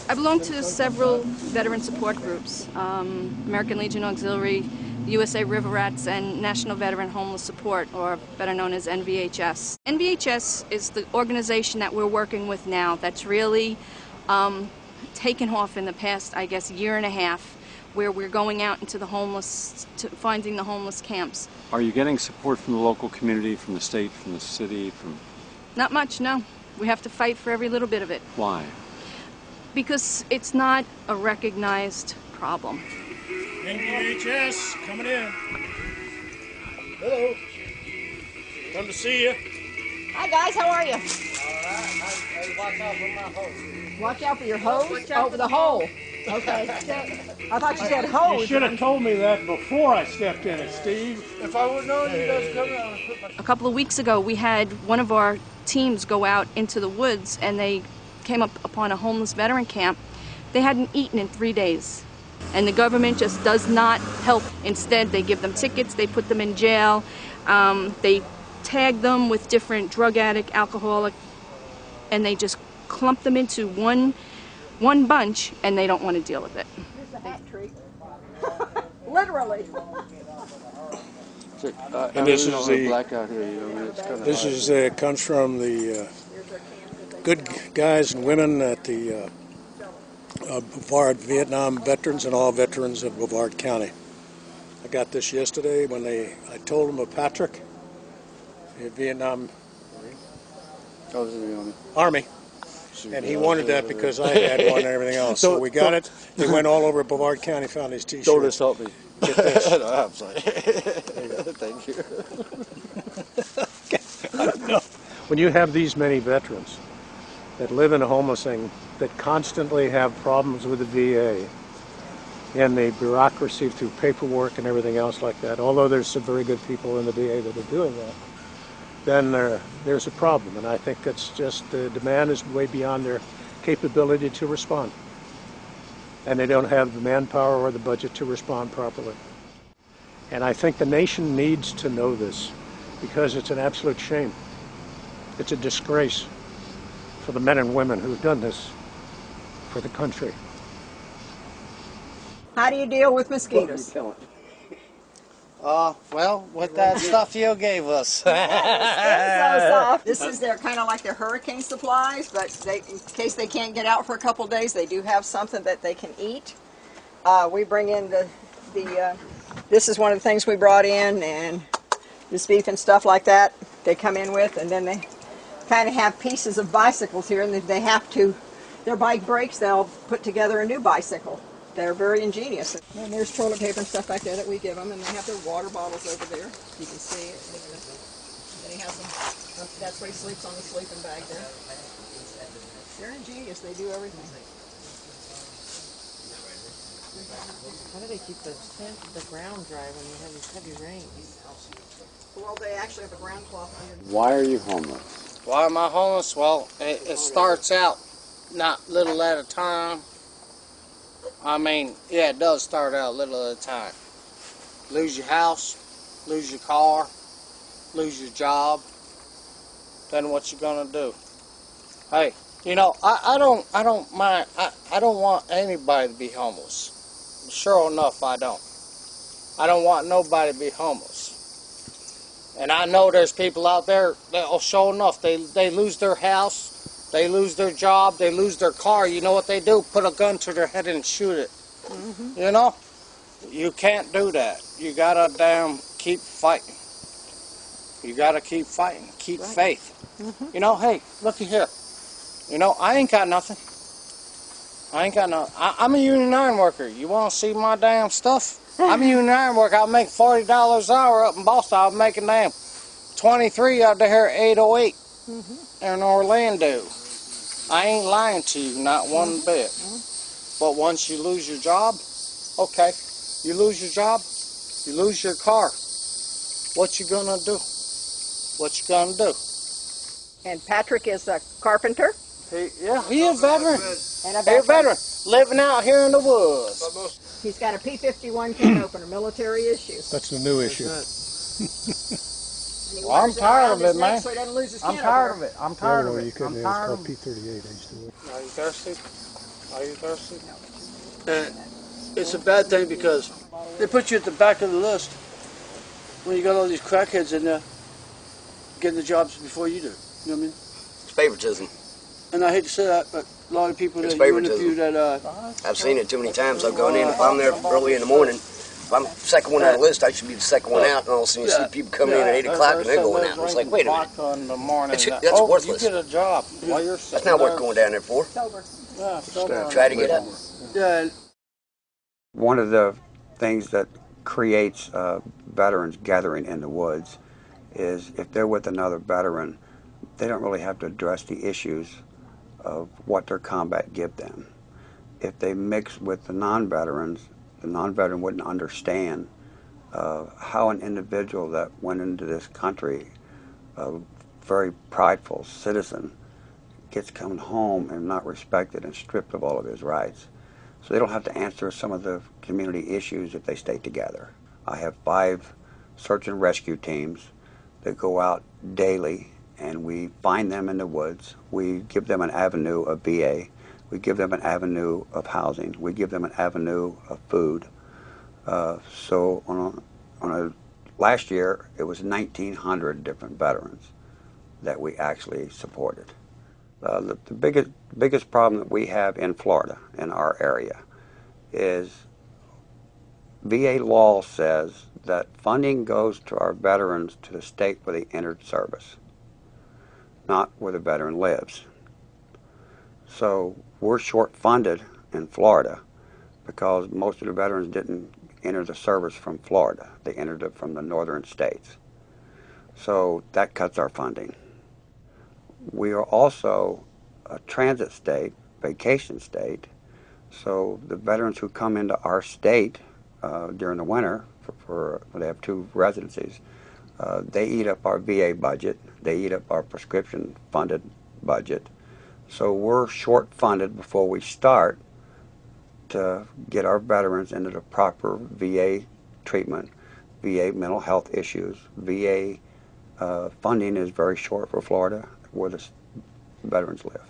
I belong to several veteran support groups, American Legion Auxiliary, USA River Rats, and National Veteran Homeless Support, or better known as NVHS. NVHS is the organization that we're working with now that's really taken off in the past, I guess, year and a half, where we're going out into the homeless, finding the homeless camps. Are you getting support from the local community, from the state, from the city, from... Not much, no. We have to fight for every little bit of it. Why? Because it's not a recognized problem. NVHS, coming in. Hello. Come to see you. Hi guys, how are you? All right. Hey, watch out for my hose. Watch out for your hose? Oh, for the hole. Okay. I thought you said hose. You should have told me that before I stepped in it, Steve. If I would have known you guys coming out. A couple of weeks ago, we had one of our teams go out into the woods, and they came up upon a homeless veteran camp. They hadn't eaten in 3 days. And the government just does not help. Instead, they give them tickets, they put them in jail, they tag them with different drug addict, alcoholic, and they just clump them into one bunch, and they don't want to deal with it. Here's the hat tree. Literally. And this is the blackout here. You know, it's kind of this is comes from the good guys and women at the Brevard Vietnam veterans and all veterans of Brevard County. I got this yesterday when I told them of Patrick, the Vietnam Army. And he wanted that because I had one and everything else. So we got it. He went all over Brevard County, found his T-shirt. Don't just help me. Get this. No, I'm sorry. Thank you. I don't know. When you have these many veterans that live in a homeless thing, that constantly have problems with the VA and the bureaucracy through paperwork and everything else like that, although there's some very good people in the VA that are doing that, then there's a problem. And I think that's just the demand is way beyond their capability to respond. And they don't have the manpower or the budget to respond properly. And I think the nation needs to know this because it's an absolute shame. It's a disgrace for the men and women who've done this for the country. How do you deal with mosquitoes? Well, with that stuff you gave us. This is their kind of like their hurricane supplies, but in case they can't get out for a couple days, they do have something that they can eat. We bring in this is one of the things we brought in, and this beef and stuff like that they come in with, and then they kind of have pieces of bicycles here, and they have to, their bike breaks, they'll put together a new bicycle. They're very ingenious. And there's toilet paper and stuff back there that we give them, and they have their water bottles over there. You can see it. And he has them. That's where he sleeps, on the sleeping bag there. They're ingenious. They do everything. How do they keep the ground dry when you have these heavy rains? Well, they actually have a ground cloth under. Why are you homeless? Why am I homeless? Well, it starts out not little at a time. I mean, yeah, it does start out a little at a time. Lose your house, lose your car, lose your job. Then what you gonna do? Hey, you know, I don't mind. I don't want anybody to be homeless. Sure enough, I don't. I don't want nobody to be homeless. And I know there's people out there that, sure enough, they lose their house. They lose their job, they lose their car. You know what they do? Put a gun to their head and shoot it. Mm-hmm. You know? You can't do that. You gotta keep fighting. You gotta keep fighting. Keep faith. Mm-hmm. You know, hey, looky here. You know, I ain't got nothing. I'm a union iron worker. You wanna see my damn stuff? I'm a union iron worker. I'll make $40 an hour up in Boston. I'm making damn 23 out there at 808. Mm-hmm. In Orlando. I ain't lying to you, not one bit. But once you lose your job, okay, you lose your job, you lose your car. What you gonna do? What you gonna do? And Patrick is a carpenter? He a veteran. And a veteran. Living out here in the woods. He's got a P-51 can opener, military issue. That's the new issue. Well, I'm tired of it, man. So he doesn't lose his I'm tired of it. I'm tired of it. You couldn't. It's called P-38. I used to work. Are you thirsty? Are you thirsty? And it's a bad thing because they put you at the back of the list when you got all these crackheads in there getting the jobs before you do. You know what I mean? It's favoritism. And I hate to say that, but a lot of people It's that you favoritism. interview that I've seen it too many times. I've gone in. If I'm there early in the morning, if I'm second one on the list, I should be the second one out. And all of a sudden you see people coming in at 8 o'clock and they're going out. It's like, wait a minute. In the morning. That's worthless. You get a job while you're That's not worth going down there for. Sober. Yeah, sober. Try to get up. yeah. One of the things that creates veterans gathering in the woods is if they're with another veteran, they don't really have to address the issues of what their combat give them. If they mix with the non-veterans, the non-veteran wouldn't understand how an individual that went into this country, a very prideful citizen, gets come home and not respected and stripped of all of his rights. So they don't have to answer some of the community issues if they stay together. I have 5 search and rescue teams that go out daily and we find them in the woods. We give them an avenue of VA. We give them an avenue of housing. We give them an avenue of food. So last year, it was 1,900 different veterans that we actually supported. The biggest problem that we have in Florida, in our area, is VA law says that funding goes to our veterans to the state where they entered service, not where the veteran lives. So we're short-funded in Florida because most of the veterans didn't enter the service from Florida. They entered it from the northern states. So that cuts our funding. We are also a transit state, vacation state, so the veterans who come into our state during the winter, they have 2 residencies, they eat up our VA budget, they eat up our prescription-funded budget. So we're short-funded before we start to get our veterans into the proper VA treatment, VA mental health issues. VA funding is very short for Florida, where the veterans live.